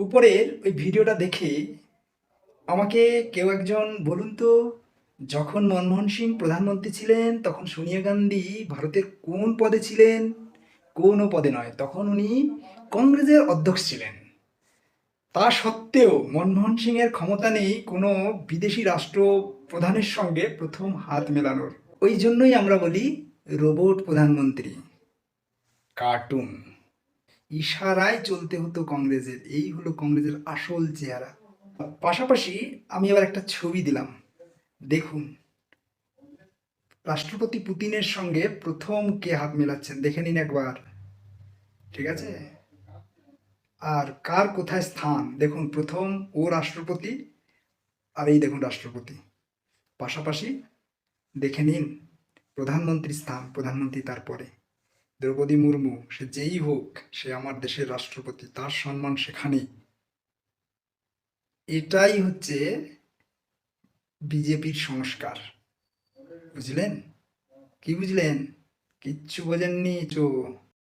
উপরের ওই ভিডিওটা দেখে আমাকে কেউ একজন বলুন তো, যখন মনমোহন সিং প্রধানমন্ত্রী ছিলেন তখন সোনিয়া গান্ধী ভারতের কোন পদে ছিলেন? কোনো পদে নয়, তখন উনি কংগ্রেসের অধ্যক্ষ ছিলেন। তা সত্ত্বেও মনমোহন সিংয়ের ক্ষমতা নেই কোনো বিদেশি রাষ্ট্র প্রধানের সঙ্গে প্রথম হাত মেলানোর। ওই জন্যই আমরা বলি রোবট প্রধানমন্ত্রী, কার্টুন। ইশারায় চলতে হতো কংগ্রেসের, এই হলো কংগ্রেসের আসল চেহারা। পাশাপাশি আমি আবার একটা ছবি দিলাম, দেখুন রাষ্ট্রপতি পুতিনের সঙ্গে প্রথম কে হাত মেলাচ্ছেন, দেখে নিন একবার। ঠিক আছে? আর কার কোথায় স্থান দেখুন, প্রথম ও রাষ্ট্রপতি, আর এই দেখুন রাষ্ট্রপতি পাশাপাশি। দেখে নিন প্রধানমন্ত্রী স্থান, প্রধানমন্ত্রী তারপরে দ্রৌপদী মুর্মু, সে যেই হোক, সে আমার দেশের রাষ্ট্রপতি, তার সম্মান সেখানেই। এটাই হচ্ছে বিজেপির সংস্কার। বুঝলেন? কি বুঝলেন? কিচ্ছু বোঝেননি চো।